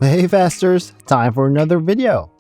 Hey fasters, time for another video.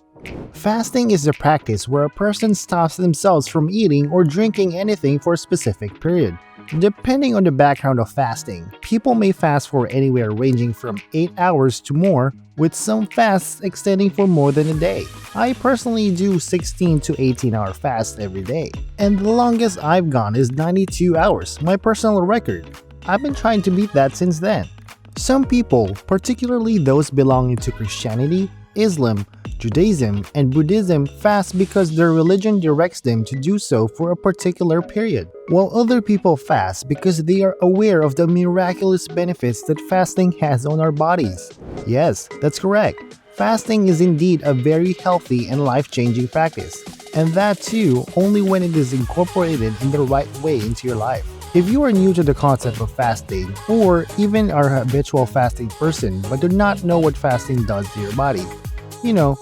Fasting is the practice where a person stops themselves from eating or drinking anything for a specific period. Depending on the background of fasting, people may fast for anywhere ranging from 8 hours to more, with some fasts extending for more than a day. I personally do 16 to 18 hour fasts every day, and the longest I've gone is 92 hours, my personal record. I've been trying to beat that since then. Some people, particularly those belonging to Christianity, Islam, Judaism, and Buddhism, fast because their religion directs them to do so for a particular period, while other people fast because they are aware of the miraculous benefits that fasting has on our bodies. Yes, that's correct. Fasting is indeed a very healthy and life-changing practice, and that too only when it is incorporated in the right way into your life. If you are new to the concept of fasting, or even are a habitual fasting person but do not know what fasting does to your body,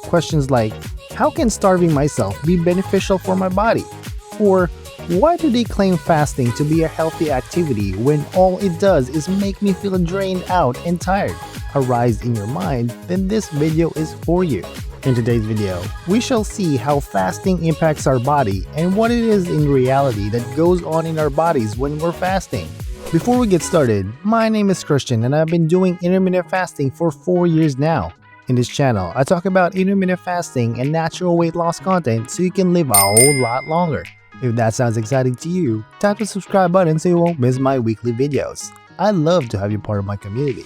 questions like, how can starving myself be beneficial for my body? Or, why do they claim fasting to be a healthy activity when all it does is make me feel drained out and tired? Arise in your mind, then this video is for you. In today's video, we shall see how fasting impacts our body and what it is in reality that goes on in our bodies when we're fasting. Before we get started, my name is Christian and I've been doing intermittent fasting for 4 years now. In this channel, I talk about intermittent fasting and natural weight loss content so you can live a whole lot longer. If that sounds exciting to you, tap the subscribe button so you won't miss my weekly videos. I'd love to have you part of my community.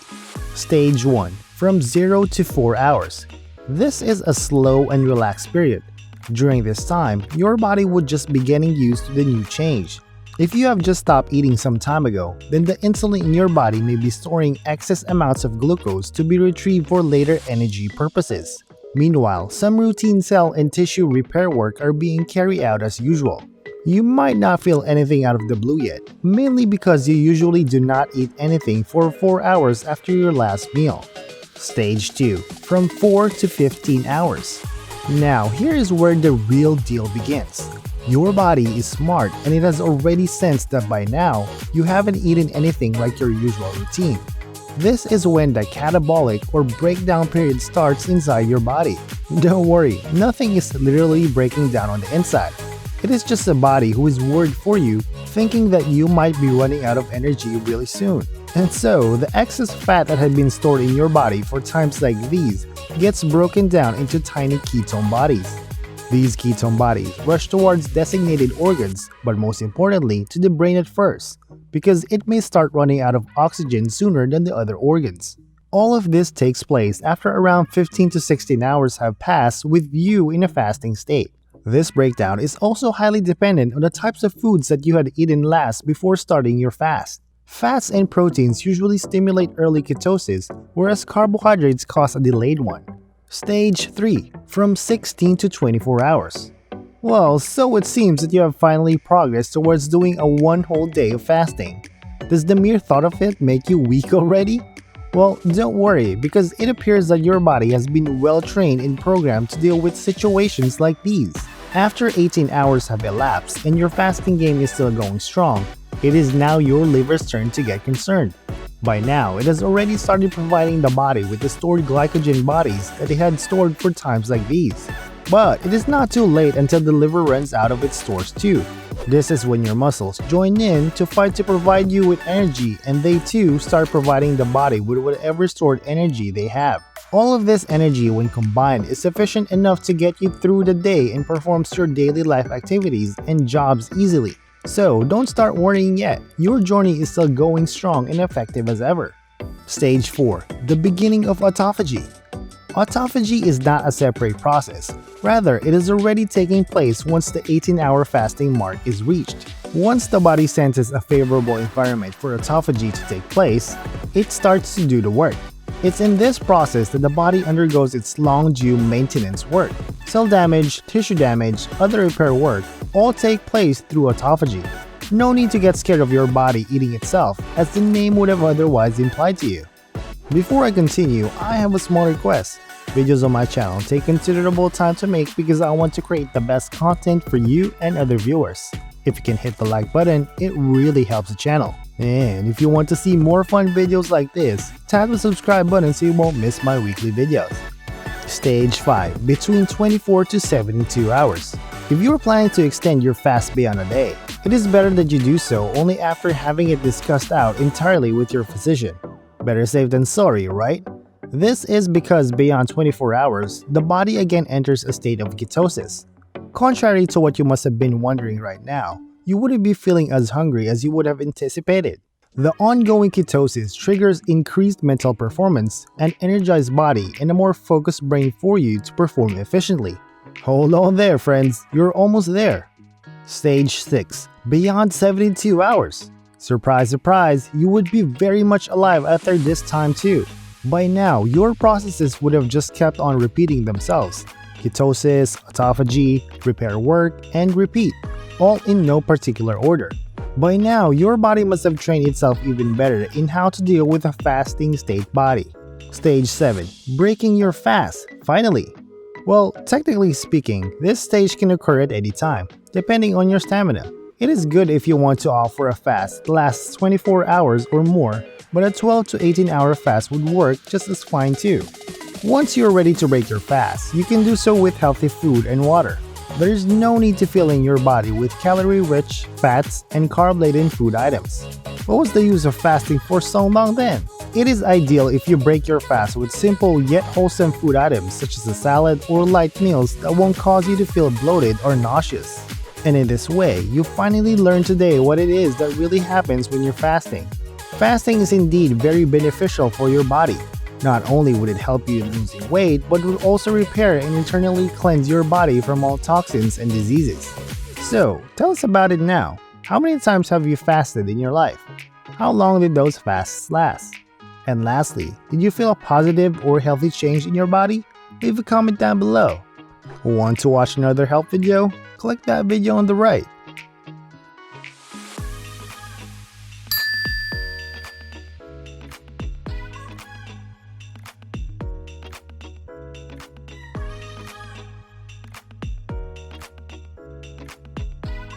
Stage 1. From 0 to 4 hours. This is a slow and relaxed period. During this time, your body would just be getting used to the new change. If you have just stopped eating some time ago, then the insulin in your body may be storing excess amounts of glucose to be retrieved for later energy purposes. Meanwhile, some routine cell and tissue repair work are being carried out as usual. You might not feel anything out of the blue yet, mainly because you usually do not eat anything for 4 hours after your last meal. Stage 2. From 4 to 15 hours. Now, here is where the real deal begins. Your body is smart and it has already sensed that by now, you haven't eaten anything like your usual routine. This is when the catabolic or breakdown period starts inside your body. Don't worry, nothing is literally breaking down on the inside. It is just a body who is worried for you, thinking that you might be running out of energy really soon. And so, the excess fat that had been stored in your body for times like these gets broken down into tiny ketone bodies. These ketone bodies rush towards designated organs, but most importantly to the brain at first, because it may start running out of oxygen sooner than the other organs. All of this takes place after around 15 to 16 hours have passed with you in a fasting state. This breakdown is also highly dependent on the types of foods that you had eaten last before starting your fast. Fats and proteins usually stimulate early ketosis, whereas carbohydrates cause a delayed one. Stage 3. From 16 to 24 hours. Well, so it seems that you have finally progressed towards doing a one whole day of fasting. Does the mere thought of it make you weak already? Well, don't worry, because it appears that your body has been well trained and programmed to deal with situations like these. After 18 hours have elapsed and your fasting game is still going strong, it is now your liver's turn to get concerned. By now, it has already started providing the body with the stored glycogen bodies that it had stored for times like these. But it is not too late until the liver runs out of its stores too. This is when your muscles join in to fight to provide you with energy, and they too start providing the body with whatever stored energy they have. All of this energy when combined is sufficient enough to get you through the day and performs your daily life activities and jobs easily. So don't start worrying yet, your journey is still going strong and effective as ever. Stage 4. The beginning of autophagy. Autophagy is not a separate process, rather it is already taking place once the 18-hour fasting mark is reached. Once the body senses a favorable environment for autophagy to take place, it starts to do the work. It's in this process that the body undergoes its long-due maintenance work. Cell damage, tissue damage, other repair work all take place through autophagy. No need to get scared of your body eating itself, as the name would have otherwise implied to you. Before I continue, I have a small request. Videos on my channel take considerable time to make because I want to create the best content for you and other viewers. If you can hit the like button, it really helps the channel. And if you want to see more fun videos like this, tap the subscribe button so you won't miss my weekly videos. Stage 5. Between 24 to 72 hours. If you are planning to extend your fast beyond a day, it is better that you do so only after having it discussed out entirely with your physician. Better safe than sorry, right? This is because beyond 24 hours, the body again enters a state of ketosis. Contrary to what you must have been wondering right now, you wouldn't be feeling as hungry as you would have anticipated. The ongoing ketosis triggers increased mental performance, an energized body, and a more focused brain for you to perform efficiently. Hold on there, friends, you're almost there. Stage 6. Beyond 72 hours. Surprise, surprise, you would be very much alive after this time too. By now, your processes would have just kept on repeating themselves. Ketosis, autophagy, repair work, and repeat, all in no particular order. By now, your body must have trained itself even better in how to deal with a fasting state body. Stage 7. Breaking your fast, finally. Well, technically speaking, this stage can occur at any time, depending on your stamina. It is good if you want to offer a fast that lasts 24 hours or more, but a 12 to 18-hour fast would work just as fine too. Once you're ready to break your fast, you can do so with healthy food and water. There is no need to fill in your body with calorie-rich, fats, and carb-laden food items. What was the use of fasting for so long then? It is ideal if you break your fast with simple yet wholesome food items such as a salad or light meals that won't cause you to feel bloated or nauseous. And in this way, you finally learn today what it is that really happens when you're fasting. Fasting is indeed very beneficial for your body. Not only would it help you in losing weight, but would also repair and internally cleanse your body from all toxins and diseases. So, tell us about it now. How many times have you fasted in your life? How long did those fasts last? And lastly, did you feel a positive or healthy change in your body? Leave a comment down below. Want to watch another health video? Click that video on the right.